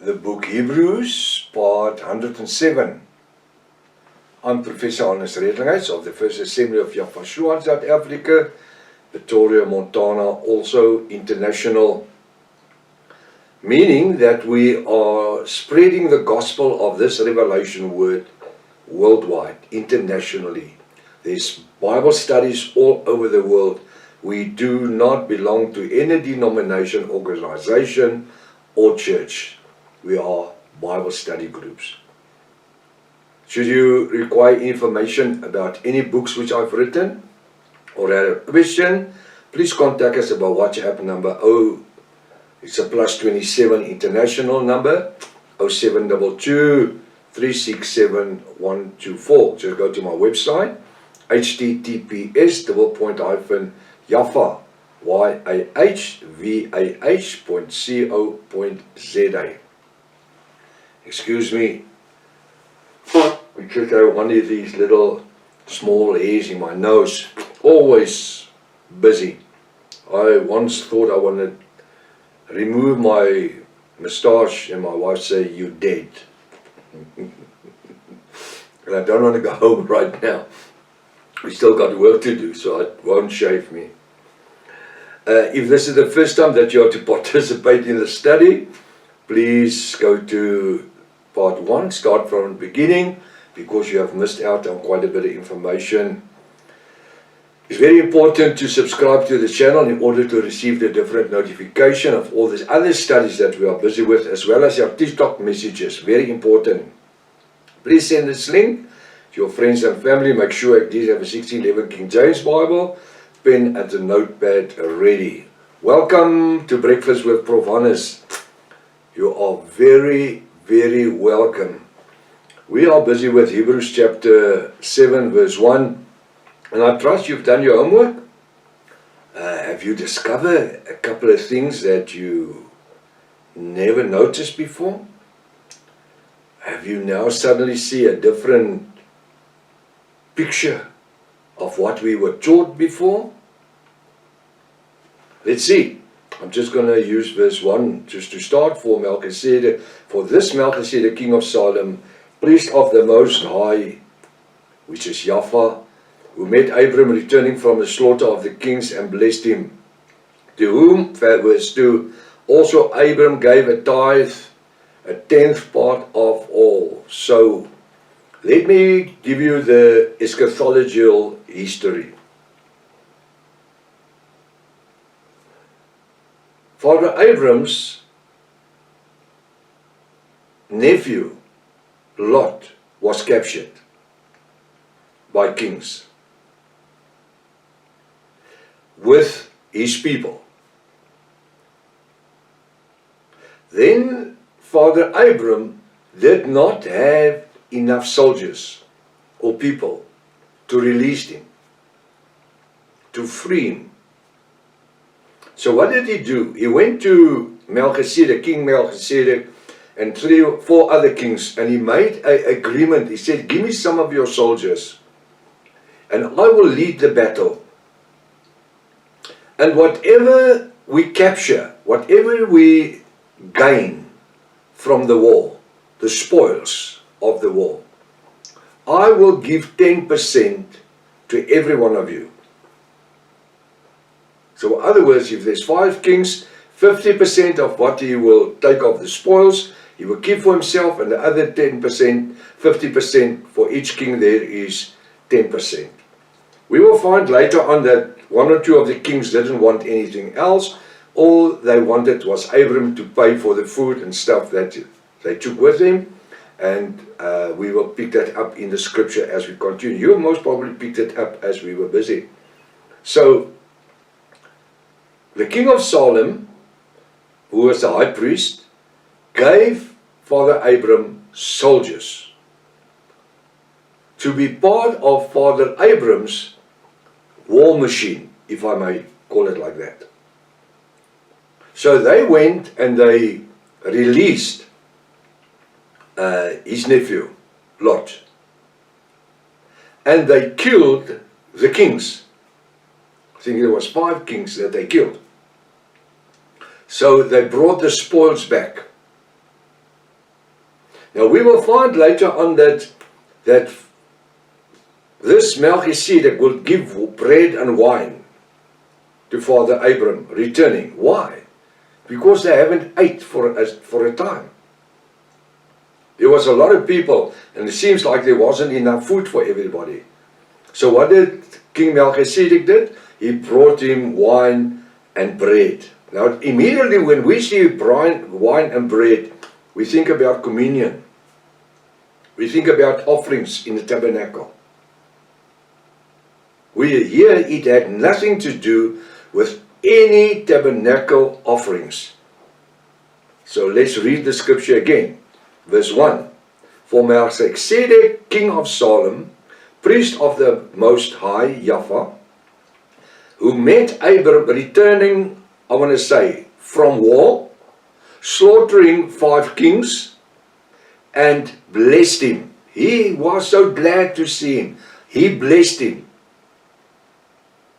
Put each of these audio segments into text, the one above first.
the book Hebrews, part 107. I'm Professor Hannes Redlinghuis of the First Assembly of Yafashua in South Africa, Pretoria, Montana, also international, meaning that we are spreading the gospel of this revelation word worldwide, internationally. There's Bible studies all over the world. We do not belong to any denomination, organization, or church. We are Bible study groups. Should you require information about any books which I've written or have a question, please contact us about WhatsApp number. It's a +27 international number, 0722 367 124. Just go to my website, https://Yafah, YAHVAH.co.za. Excuse me, we took out one of these little small hairs in my nose, always busy. I once thought I wanted to remove my moustache and my wife said, "You dead." And I don't want to go home right now. We still got work to do, so it won't shave me. If this is the first time that you are to participate in the study, please go to part 1, start from the beginning, because you have missed out on quite a bit of information. It's very important to subscribe to the channel in order to receive the different notification of all these other studies that we are busy with, as well as our TikTok messages. Very important. Please send this link to your friends and family. Make sure these have a 1611 King James Bible, pen and a notepad ready. Welcome to Breakfast with Prof. Hannes. You are very, very welcome. We are busy with Hebrews chapter 7 verse 1, and I trust you've done your homework. Have you discovered a couple of things that you never noticed before? Have you now suddenly see a different picture of what we were taught before? Let's see. I'm just going to use verse 1 just to start. For Melchizedek, for this Melchizedek, king of Salem, priest of the Most High, which is Yafah, who met Abram returning from the slaughter of the kings and blessed him, to whom, verse 2, also Abram gave a tithe, a 10th part of all. So, let me give you the eschatological history. Father Abram's nephew, Lot, was captured by kings with his people. Then Father Abram did not have enough soldiers or people to release him, to free him. So what did he do? He went to Melchizedek, King Melchizedek, and 3 or 4 other kings, and he made an agreement. He said, "Give me some of your soldiers, and I will lead the battle. And whatever we capture, whatever we gain from the war, the spoils of the war, I will give 10% to every one of you." So in other words, if there's 5 kings, 50% of what he will take of the spoils, he will keep for himself, and the other 10%, 50% for each king there is 10%. We will find later on that 1 or 2 of the kings didn't want anything else. All they wanted was Abram to pay for the food and stuff that they took with them. And we will pick that up in the scripture as we continue. You most probably picked it up as we were busy. So, the king of Salem, who was the high priest, gave Father Abram soldiers to be part of Father Abram's war machine, if I may call it like that. So they went and they released his nephew, Lot. And they killed the kings. I think there was 5 kings that they killed. So they brought the spoils back. Now we will find later on that this Melchizedek will give bread and wine to Father Abram, returning. Why? Because they haven't ate for a time. There was a lot of people, and it seems like there wasn't enough food for everybody. So what did King Melchizedek did? He brought him wine and bread. Now immediately when we see wine and bread, we think about communion. We think about offerings in the tabernacle. Here it had nothing to do with any tabernacle offerings. So let's read the scripture again. Verse 1. For Melchizedek, king of Salem, priest of the Most High, Yahweh, who met Abram returning, I want to say, from war, slaughtering 5 kings, and blessed him. He was so glad to see him. He blessed him.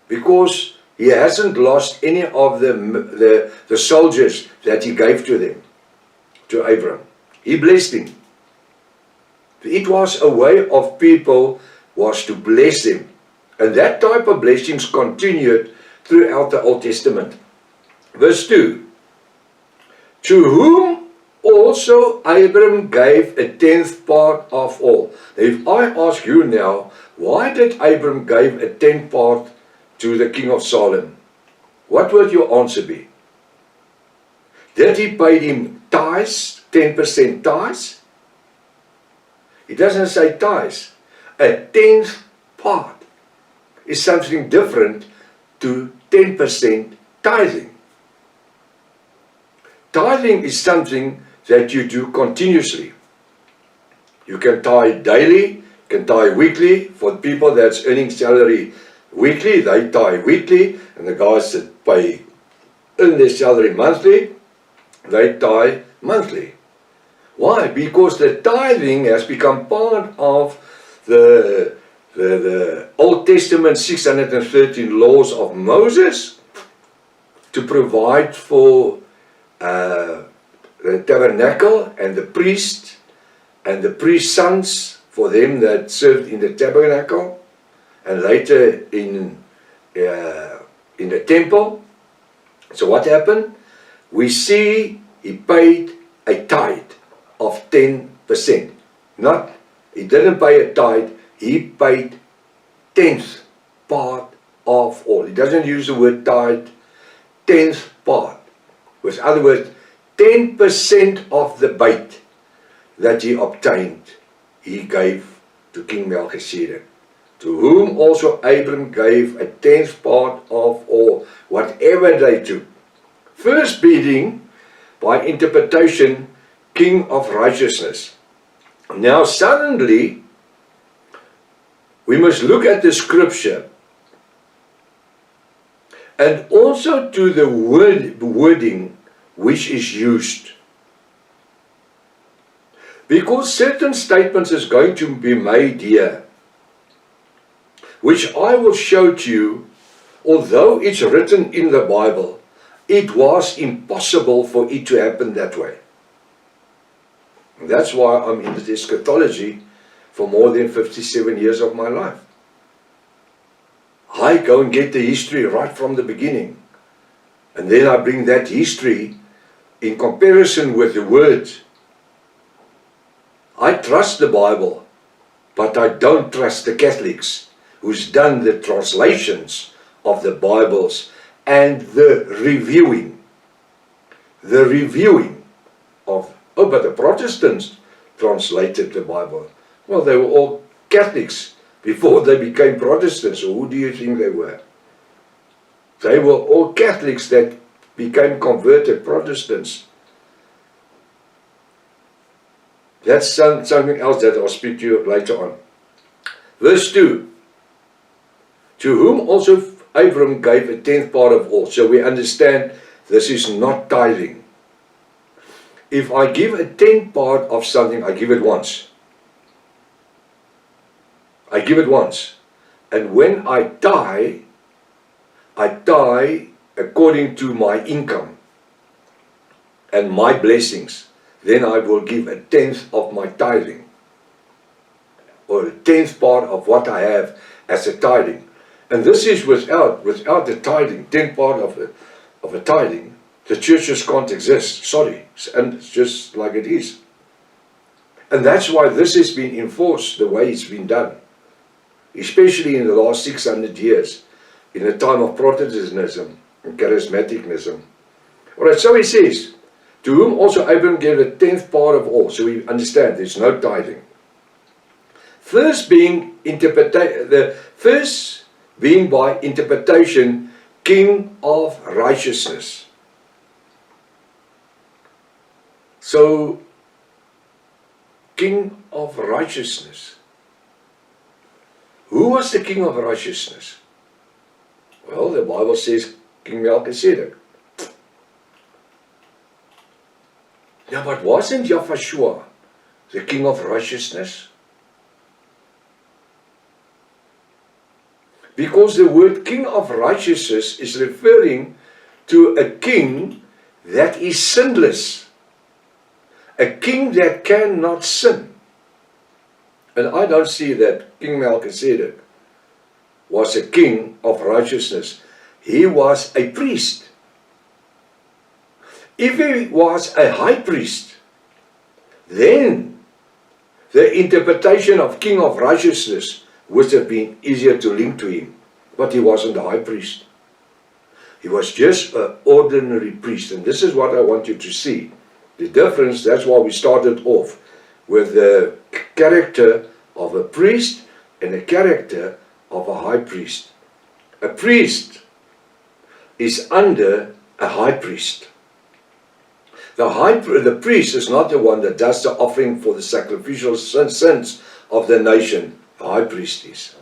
Because he hasn't lost any of the soldiers that he gave to them, to Abram. He blessed him. It was a way of people was to bless him. And that type of blessings continued throughout the Old Testament. Verse 2. To whom also Abram gave a 10th part of all. If I ask you now, why did Abram give a 10th part to the king of Salem? What would your answer be? Did he pay him tithes, 10% tithes? It doesn't say tithes. A 10th part is something different to 10% tithing. Tithing is something that you do continuously. You can tithe daily, you can tithe weekly. For people that's earning salary weekly, they tithe weekly, and the guys that earn their salary monthly, they tithe monthly. Why? Because the tithing has become part of the Old Testament 613 laws of Moses to provide for the tabernacle and the priest and the priest's sons, for them that served in the tabernacle and later in the temple. So what happened? We see he paid a tithe of 10%. He didn't pay a tithe, he paid 10th part of all. He doesn't use the word tithe, 10th part. With other words, 10% of the bait that he obtained, he gave to King Melchizedek, to whom also Abram gave a 10th part of all, whatever they took. First being, by interpretation, King of righteousness. Now suddenly, we must look at the scripture and also to the wording which is used. Because certain statements is going to be made here, which I will show to you, although it's written in the Bible, it was impossible for it to happen that way. And that's why I'm in the eschatology for more than 57 years of my life. I go and get the history right from the beginning. And then I bring that history in comparison with the words. I trust the Bible, but I don't trust the Catholics who's done the translations of the Bibles and the reviewing of, but the Protestants translated the Bible. Well, they were all Catholics before they became Protestants. So who do you think they were? They were all Catholics that became converted Protestants. That's something else that I'll speak to you later on. Verse 2. To whom also Abram gave a 10th part of all. So we understand this is not tithing. If I give a 10th part of something, I give it once. I give it once. And when I tithe according to my income. and my blessings, then I will give a tenth of my tithing, or a tenth part of what I have as a tithing. And this is without the tithing, tenth part of a tithing, the churches can't exist. Sorry, and it's just like it is. And that's why this has been enforced the way it's been done, especially in the last 600 years, in the time of Protestantism and Charismaticism. Alright, so he says, to whom also Abraham gave a tenth part of all. So we understand there's no tithing. First being by interpretation, king of righteousness. So, king of righteousness. Who was the king of righteousness? Well, the Bible says King Melchizedek. Yeah, but wasn't Yahushua the king of righteousness? Because the word king of righteousness is referring to a king that is sinless. A king that cannot sin. And I don't see that King Melchizedek was a king of righteousness. He was a priest. If he was a high priest, then the interpretation of king of righteousness would have been easier to link to him. But he wasn't a high priest. He was just an ordinary priest. And this is what I want you to see. The difference, that's why we started off with the character of a priest and the character of a high priest. A priest is under a high priest. The priest is not the one that does the offering for the sacrificial sins of the nation. The high priest is.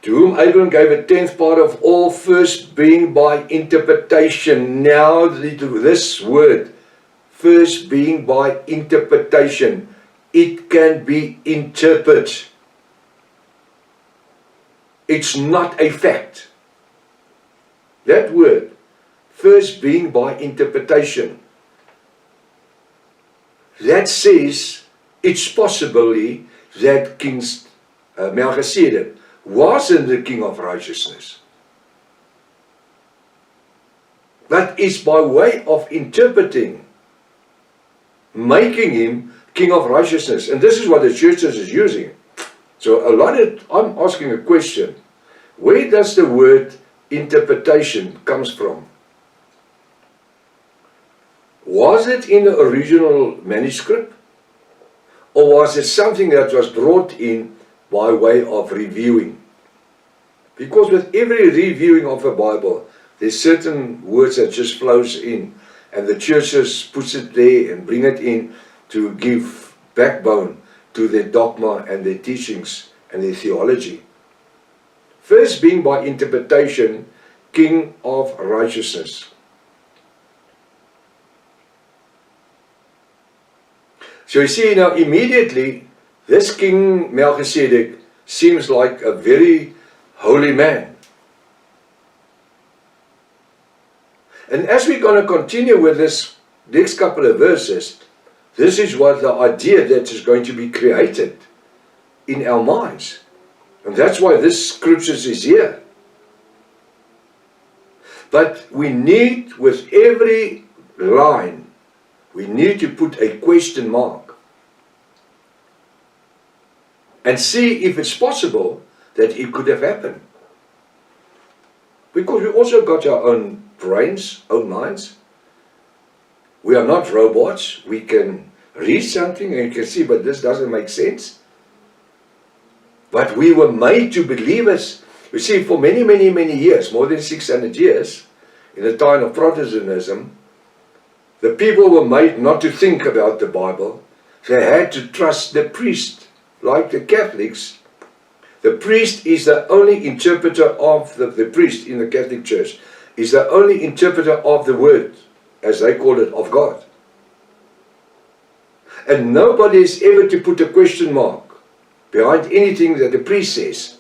To whom Abraham gave a tenth part of all, first being by interpretation. Now this word, first being by interpretation, it can be interpreted. It's not a fact. That word, first being by interpretation, that says it's possibly that King Melchizedek wasn't the king of righteousness. But it's by way of interpreting, making him king of righteousness. And this is what the churches is using. So I'm asking a question. Where does the word interpretation comes from? Was it in the original manuscript? Or was it something that was brought in by way of reviewing? Because with every reviewing of a Bible, there's certain words that just flows in, and the churches puts it there and bring it in to give backbone to their dogma and their teachings and their theology. First being by interpretation, king of righteousness. So you see now immediately, this King Melchizedek seems like a very holy man. And as we're going to continue with this next couple of verses, this is what the idea that is going to be created in our minds. And that's why this scripture is here. But we need, with every line, we need to put a question mark and see if it's possible that it could have happened. Because we also got our own brains, own minds. We are not robots. We can read something and you can see, but this doesn't make sense. But we were made to believers. You see, for many, many, many years, more than 600 years, in the time of Protestantism, the people were made not to think about the Bible. They had to trust the priest. Like the Catholics, the priest is the only interpreter of the priest in the Catholic Church is the only interpreter of the word, as they call it, of God. And nobody is ever to put a question mark behind anything that the priest says.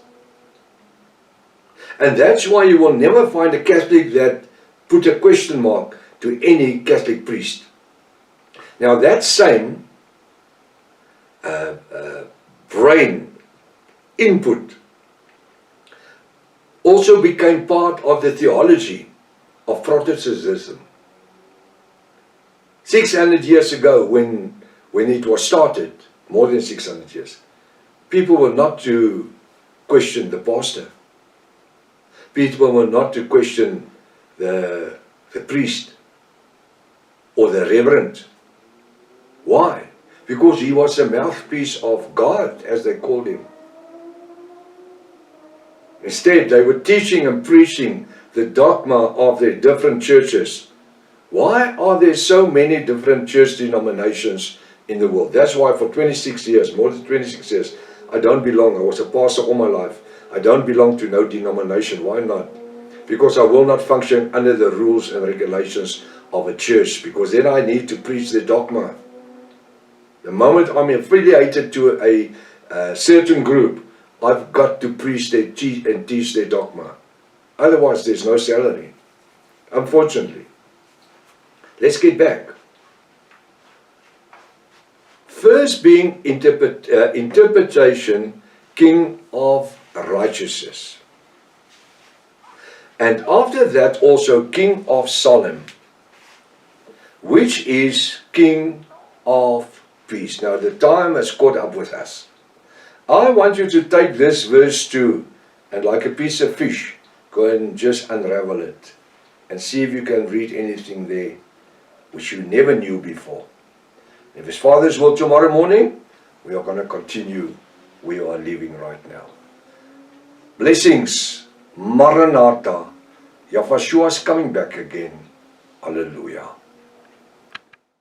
And that's why you will never find a Catholic that put a question mark to any Catholic priest. Now that same brain input also became part of the theology of Protestantism. 600 years ago, when it was started, more than 600 years, people were not to question the pastor. People were not to question the priest or the reverend. Why? Because he was a mouthpiece of God, as they called him. Instead, they were teaching and preaching the dogma of their different churches. Why are there so many different church denominations in the world? That's why for 26 years, more than 26 years, I don't belong. I was a pastor all my life. I don't belong to no denomination. Why not? Because I will not function under the rules and regulations of a church, because then I need to preach the dogma. The moment I'm affiliated to a certain group, I've got to preach and teach their dogma. Otherwise, there's no salary. Unfortunately. Let's get back. First being interpretation, king of righteousness. And after that also king of Salem, which is king of peace. Now the time has caught up with us. I want you to take this verse 2 and like a piece of fish, go and just unravel it and see if you can read anything there which you never knew before. If His Father's will, tomorrow morning, we are going to continue where you are living right now. Blessings. Maranatha. Yahshua is coming back again. Hallelujah.